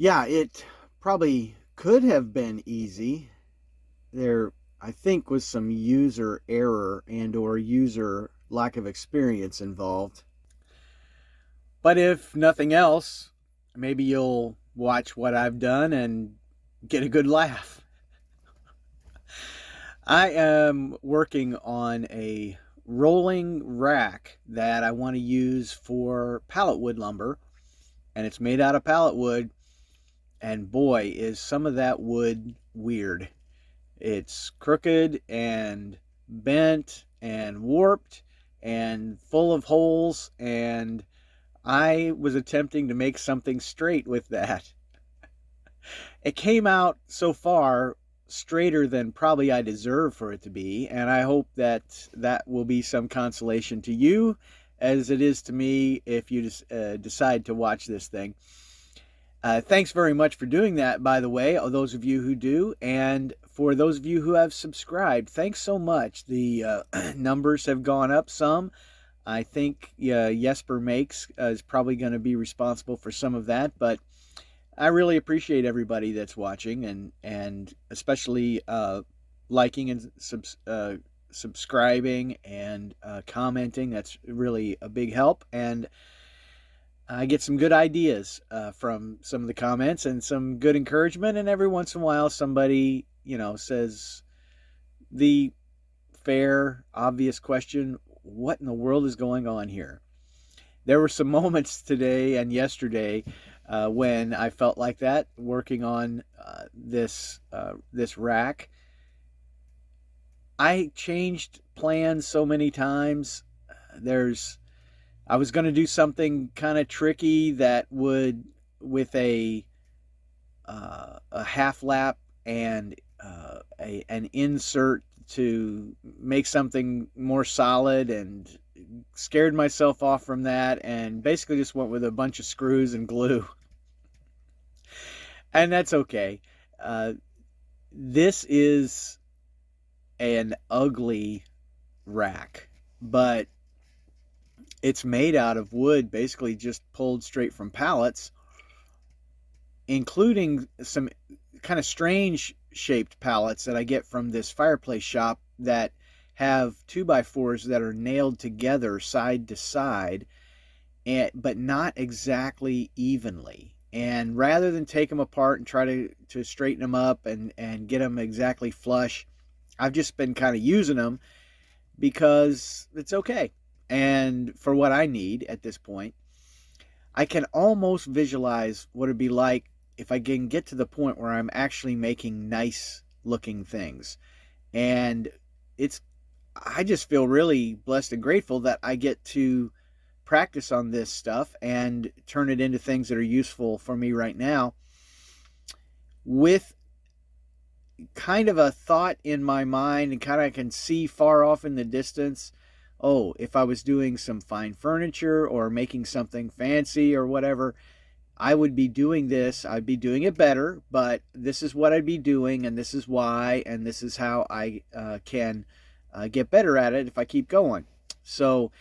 Yeah, it probably could have been easy. There, I think, was some user error and or user lack of experience involved. But if nothing else, maybe you'll watch what I've done and get a good laugh. I am working on a rolling rack that I want to use for pallet wood lumber, and it's made out of pallet wood. And boy, is some of that wood weird. It's crooked and bent and warped and full of holes, and I was attempting to make something straight with that. It came out so far straighter than probably I deserve for it to be, and I hope that that will be some consolation to you as it is to me if you decide to watch this thing. Thanks very much for doing that, by the way, those of you who do. And for those of you who have subscribed, thanks so much. The numbers have gone up some. I think Jesper Makes is probably going to be responsible for some of that. But I really appreciate everybody that's watching and especially liking and subscribing and commenting. That's really a big help. And I get some good ideas from some of the comments and some good encouragement. And every once in a while, somebody, says the fair, obvious question, what in the world is going on here? There were some moments today and yesterday when I felt like that, working on this rack. I changed plans so many times. I was going to do something kind of tricky that would, with a half lap and an insert to make something more solid, and scared myself off from that, and basically just went with a bunch of screws and glue. And that's okay. This is an ugly rack, but it's made out of wood, basically just pulled straight from pallets, including some kind of strange shaped pallets that I get from this fireplace shop that have 2x4s that are nailed together side to side, but not exactly evenly. And rather than take them apart and try to straighten them up and get them exactly flush, I've just been kind of using them because it's okay. And for what I need at this point, I can almost visualize what it'd be like if I can get to the point where I'm actually making nice looking things. And I just feel really blessed and grateful that I get to practice on this stuff and turn it into things that are useful for me right now, with kind of a thought in my mind, and kind of I can see far off in the distance, oh, if I was doing some fine furniture or making something fancy or whatever, I would be doing this. I'd be doing it better, but this is what I'd be doing, and this is why, and this is how I can get better at it if I keep going. So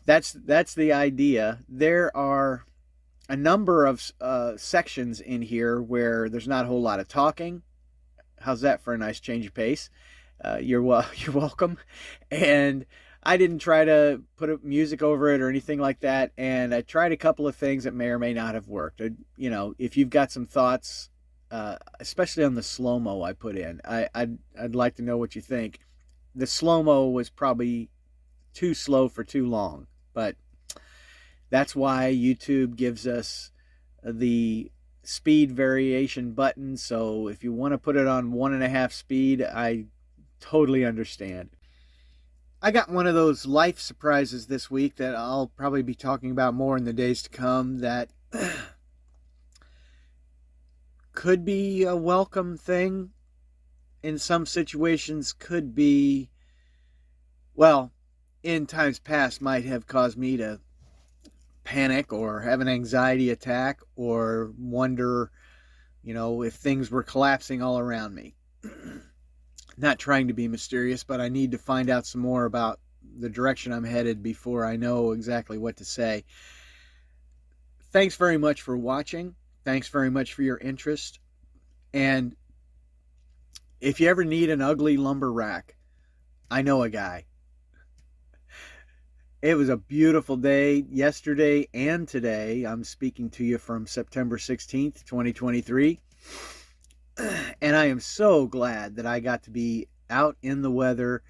that's the idea. There are a number of sections in here where there's not a whole lot of talking. How's that for a nice change of pace? You're welcome. And I didn't try to put music over it or anything like that. And I tried a couple of things that may or may not have worked. If you've got some thoughts, especially on the slow-mo I put in, I'd like to know what you think. The slow-mo was probably too slow for too long, but that's why YouTube gives us the speed variation button. So if you want to put it on 1.5 speed, I totally understand. I got one of those life surprises this week that I'll probably be talking about more in the days to come, that could be a welcome thing. In some situations could be, well, in times past might have caused me to panic or have an anxiety attack or wonder, if things were collapsing all around me. Not trying to be mysterious, but I need to find out some more about the direction I'm headed before I know exactly what to say. Thanks very much for watching. Thanks very much for your interest. And if you ever need an ugly lumber rack, I know a guy. It was a beautiful day yesterday and today. I'm speaking to you from September 16th, 2023. And I am so glad that I got to be out in the weather,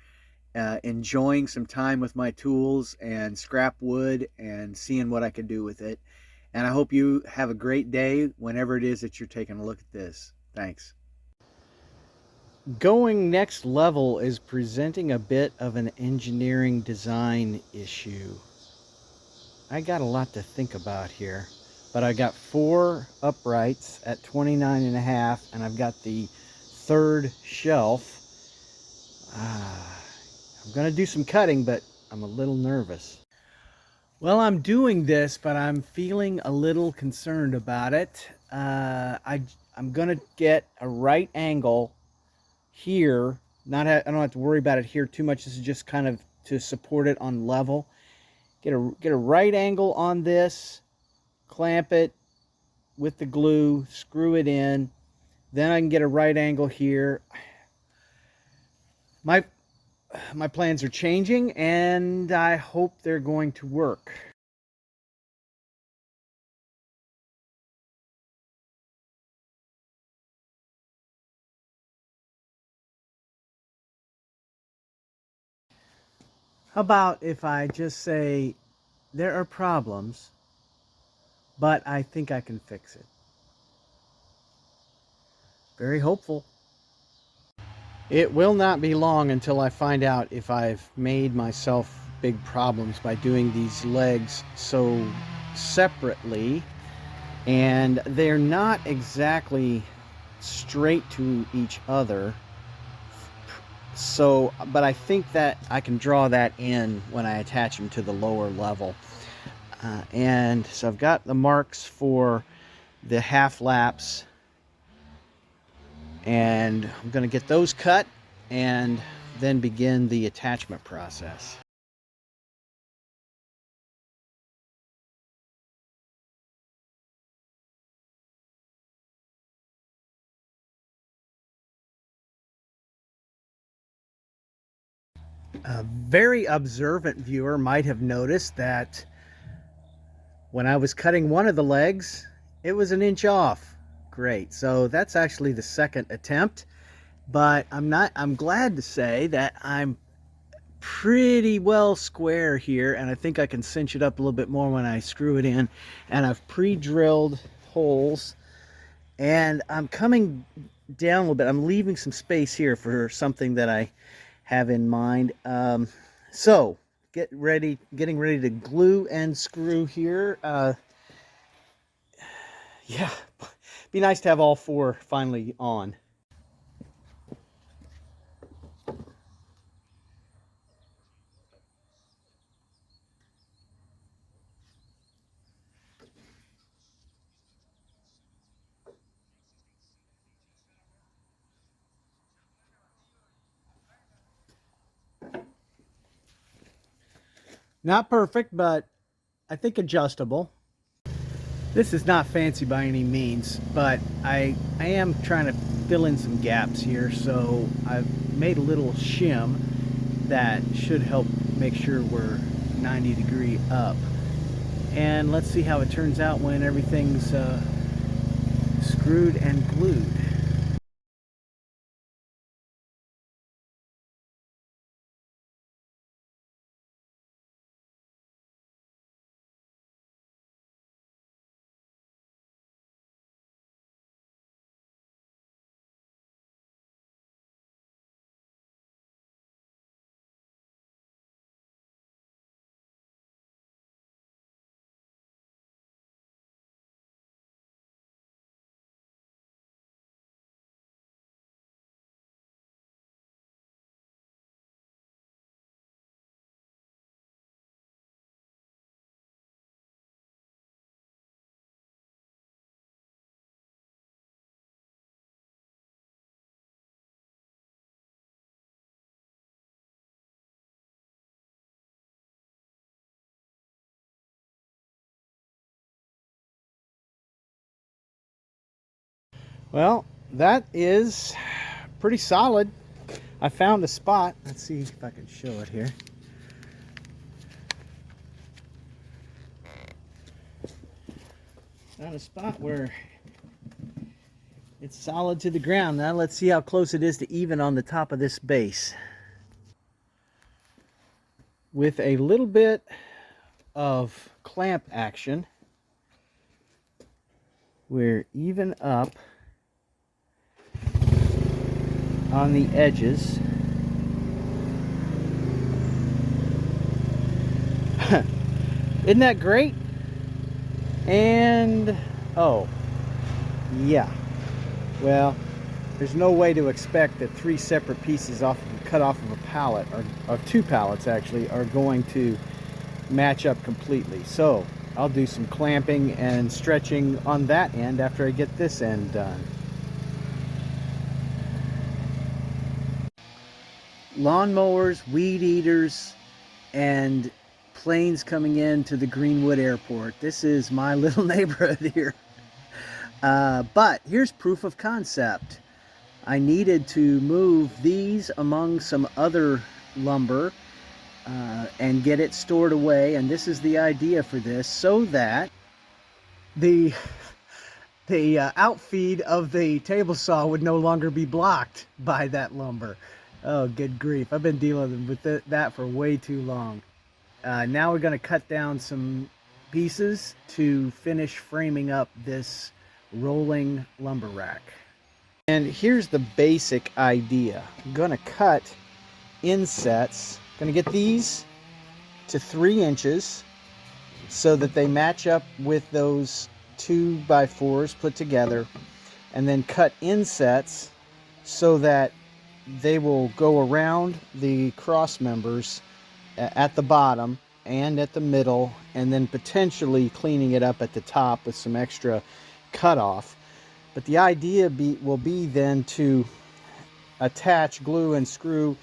enjoying some time with my tools and scrap wood and seeing what I could do with it. And I hope you have a great day whenever it is that you're taking a look at this. Thanks. Going next level is presenting a bit of an engineering design issue. I got a lot to think about here, but I got 4 uprights at 29.5, and I've got the third shelf. I'm gonna do some cutting, but I'm a little nervous. Well, I'm doing this, but I'm feeling a little concerned about it. I'm gonna get a right angle here. I don't have to worry about it here too much. This is just kind of to support it on level. Get a right angle on this, clamp it with the glue, screw it in. Then I can get a right angle here. My plans are changing, and I hope they're going to work. How about if I just say there are problems, but I think I can fix it? Very hopeful. It will not be long until I find out if I've made myself big problems by doing these legs so separately, and they're not exactly straight to each other. So, but I think that I can draw that in when I attach them to the lower level. And so I've got the marks for the half laps, and I'm going to get those cut and then begin the attachment process. A very observant viewer might have noticed that when I was cutting one of the legs, it was an inch off. Great. So that's actually the second attempt, but I'm glad to say that I'm pretty well square here, and I think I can cinch it up a little bit more when I screw it in. And I've pre-drilled holes, and I'm coming down a little bit. I'm leaving some space here for something that I have in mind. So getting ready to glue and screw here. Yeah, be nice to have all 4 finally on. Not perfect, but I think adjustable. This is not fancy by any means, but I am trying to fill in some gaps here, so I've made a little shim that should help make sure we're 90-degree up. And let's see how it turns out when everything's screwed and glued. Well, that is pretty solid. I found a spot. Let's see if I can show it here. Found a spot where it's solid to the ground. Now let's see how close it is to even on the top of this base. With a little bit of clamp action, we're even up on the edges. Isn't that great? And oh yeah, well, there's no way to expect that three separate pieces cut off of a pallet, or two pallets actually, are going to match up completely. So I'll do some clamping and stretching on that end after I get this end done. Lawnmowers, weed eaters, and planes coming into the Greenwood Airport. This is my little neighborhood here. But here's proof of concept. I needed to move these among some other lumber and get it stored away, and this is the idea for this, so that the outfeed of the table saw would no longer be blocked by that lumber. Oh, good grief. I've been dealing with that for way too long. Now we're going to cut down some pieces to finish framing up this rolling lumber rack. And here's the basic idea. I'm going to cut insets. Going to get these to 3 inches so that they match up with those 2x4s put together, and then cut insets so that they will go around the cross members at the bottom and at the middle, and then potentially cleaning it up at the top with some extra cutoff. But the idea will be then to attach, glue, and screw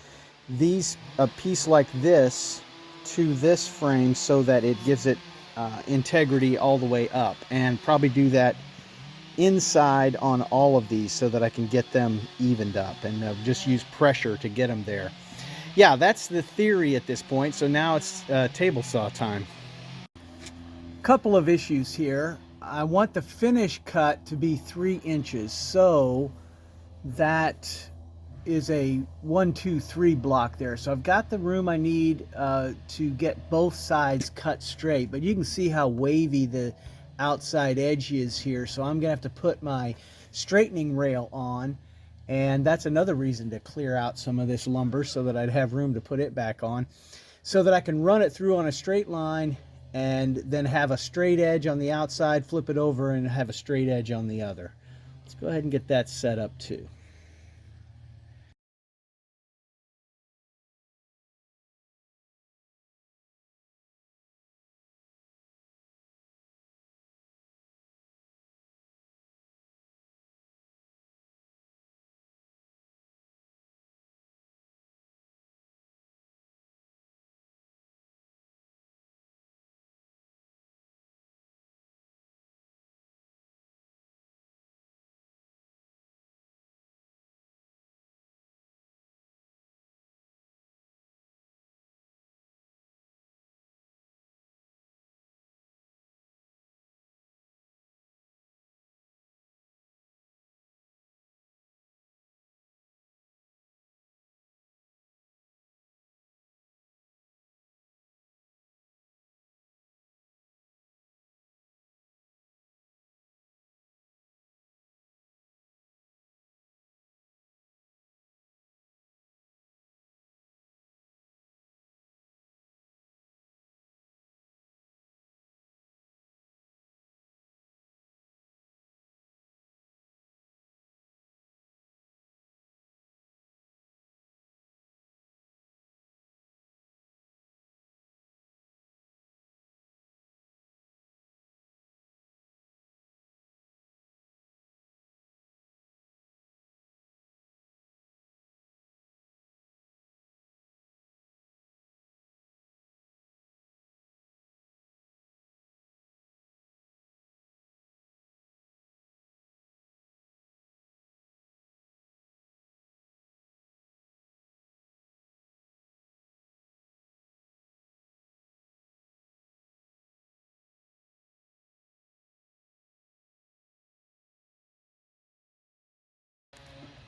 a piece like this to this frame so that it gives it integrity all the way up, and probably do that inside on all of these so that I can get them evened up, and just use pressure to get them there. Yeah, that's the theory at this point. So now it's table saw time. Couple of issues here. I want the finish cut to be 3 inches, so that is a 1, 2, 3 block there. So I've got the room I need to get both sides cut straight, but you can see how wavy the outside edge is here. So I'm gonna have to put my straightening rail on, and that's another reason to clear out some of this lumber so that I'd have room to put it back on, so that I can run it through on a straight line and then have a straight edge on the outside, flip it over, and have a straight edge on the other. Let's go ahead and get that set up too.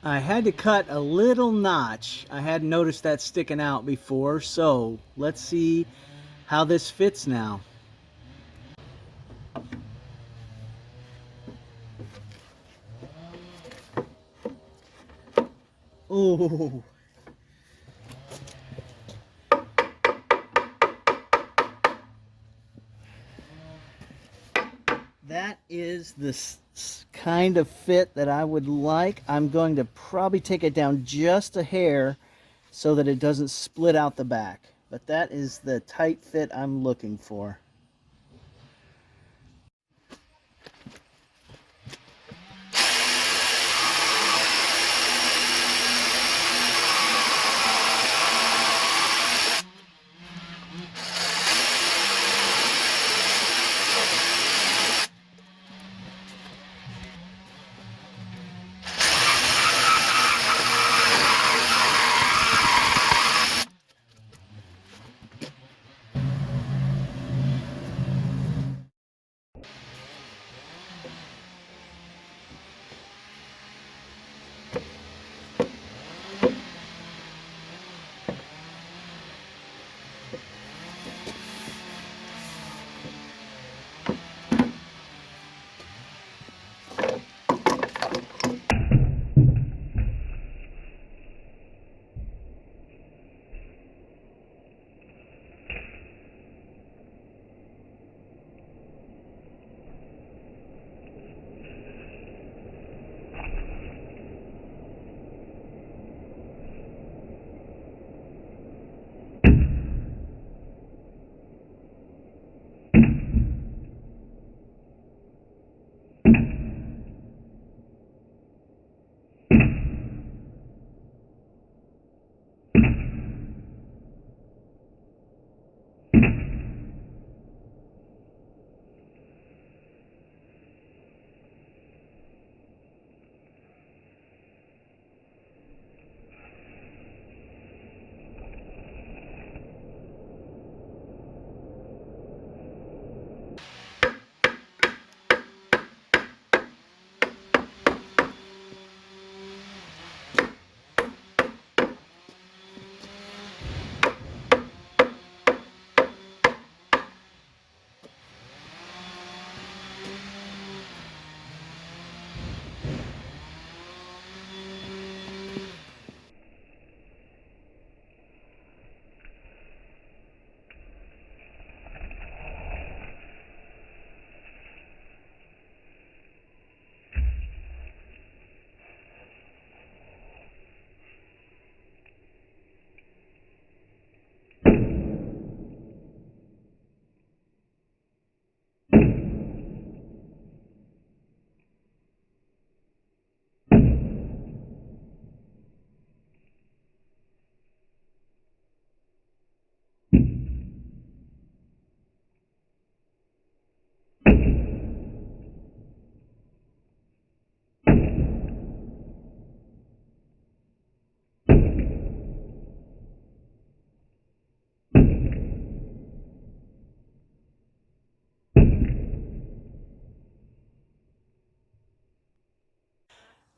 I had to cut a little notch. I hadn't noticed that sticking out before, so let's see how this fits now. Oh, that is the kind of fit that I would like. I'm going to probably take it down just a hair so that it doesn't split out the back. But that is the tight fit I'm looking for.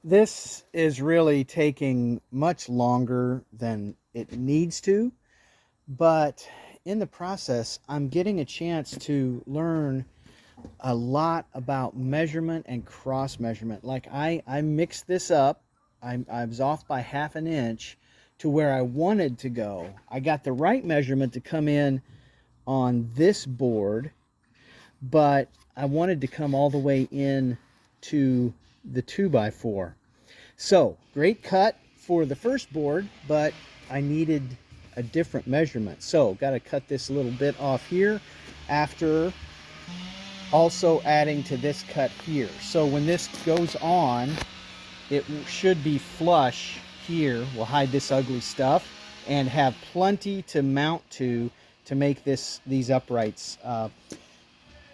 This is really taking much longer than it needs to, but in the process, I'm getting a chance to learn a lot about measurement and cross measurement. Like I mixed this up. I was off by half an inch to where I wanted to go. I got the right measurement to come in on this board, but I wanted to come all the way in to the 2x4. So great cut for the first board, but I needed a different measurement. So got to cut this little bit off here after also adding to this cut here. So when this goes on, it should be flush here. We'll hide this ugly stuff and have plenty to mount to make these uprights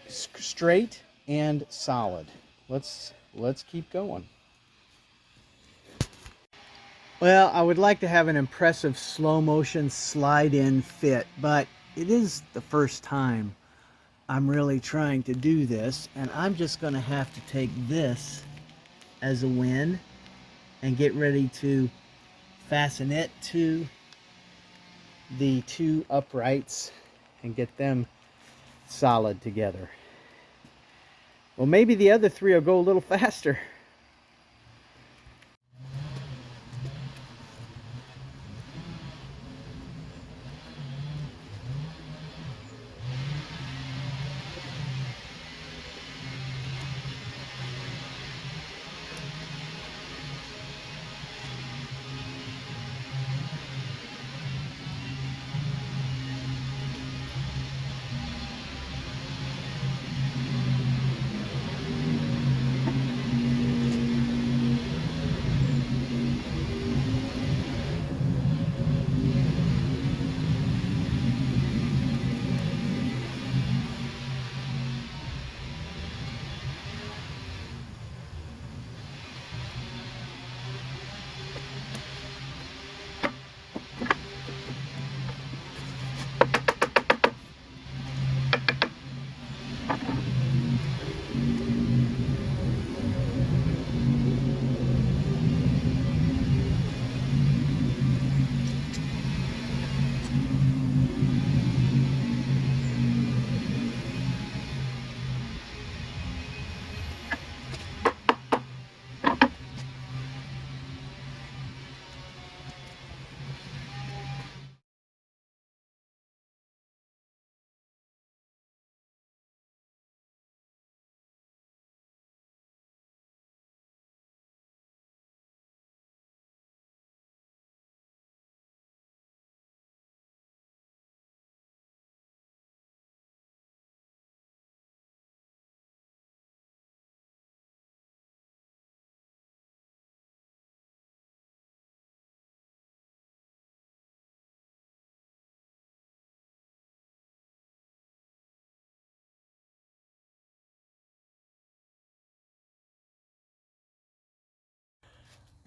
straight and solid. Let's keep going. Well, I would like to have an impressive slow motion slide in fit, but it is the first time I'm really trying to do this, and I'm just going to have to take this as a win and get ready to fasten it to the two uprights and get them solid together. Well, maybe the other three will go a little faster.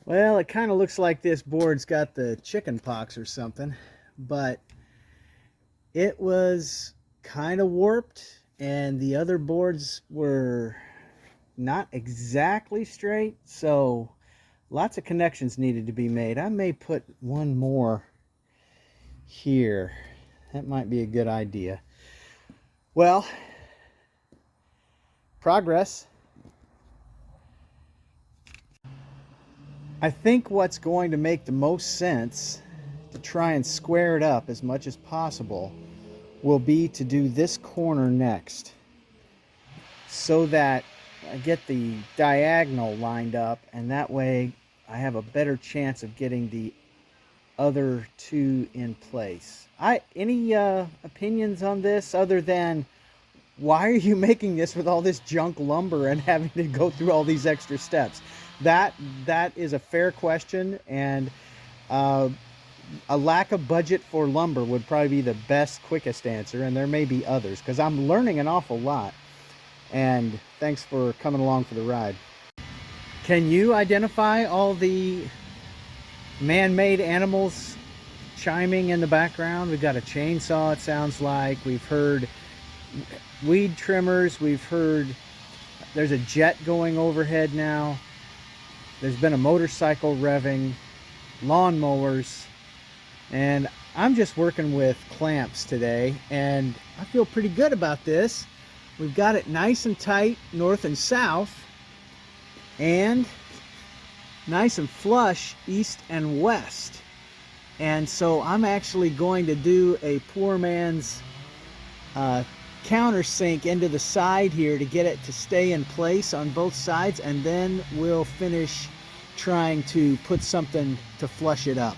Well, it kind of looks like this board's got the chicken pox or something, but it was kind of warped and the other boards were not exactly straight, so lots of connections needed to be made. I may put one more here. That might be a good idea. Well, progress. I think what's going to make the most sense to try and square it up as much as possible will be to do this corner next, so that I get the diagonal lined up, and that way I have a better chance of getting the other two in place. Any opinions on this other than why are you making this with all this junk lumber and having to go through all these extra steps? That is a fair question, and a lack of budget for lumber would probably be the best, quickest answer, and there may be others, because I'm learning an awful lot. And thanks for coming along for the ride. Can you identify all the man-made animals chiming in the background? We've got a chainsaw, it sounds like. We've heard weed trimmers. We've heard there's a jet going overhead now. There's been a motorcycle revving, lawnmowers, and I'm just working with clamps today, and I feel pretty good about this. We've got it nice and tight north and south, and nice and flush east and west. And so I'm actually going to do a poor man's countersink into the side here to get it to stay in place on both sides, and then we'll finish trying to put something to flush it up.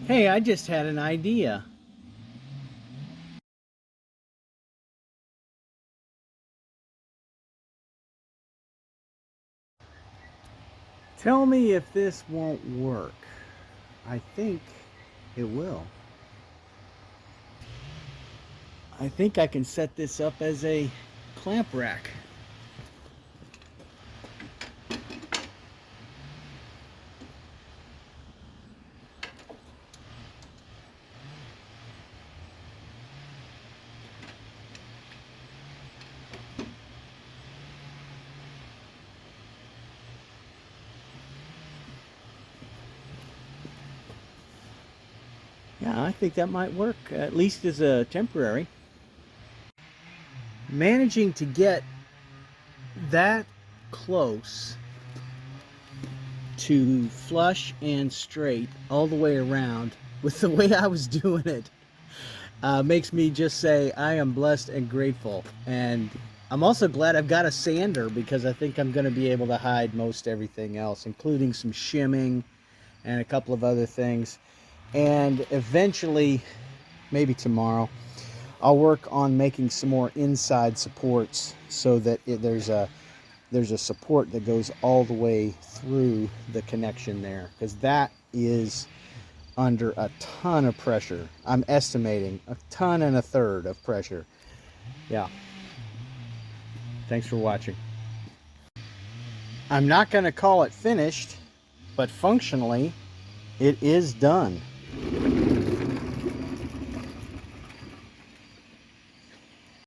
Hey, I just had an idea. Tell me if this won't work. I think it will. I think I can set this up as a clamp rack. Yeah, I think that might work, at least as a temporary. Managing to get that close to flush and straight all the way around with the way I was doing it makes me just say I am blessed and grateful. And I'm also glad I've got a sander, because I think I'm going to be able to hide most everything else, including some shimming and a couple of other things. And eventually, maybe tomorrow, I'll work on making some more inside supports so that there's a support that goes all the way through the connection there, because that is under a ton of pressure. I'm estimating a ton and a third of pressure. Yeah. Thanks for watching. I'm not going to call it finished, but functionally it is done.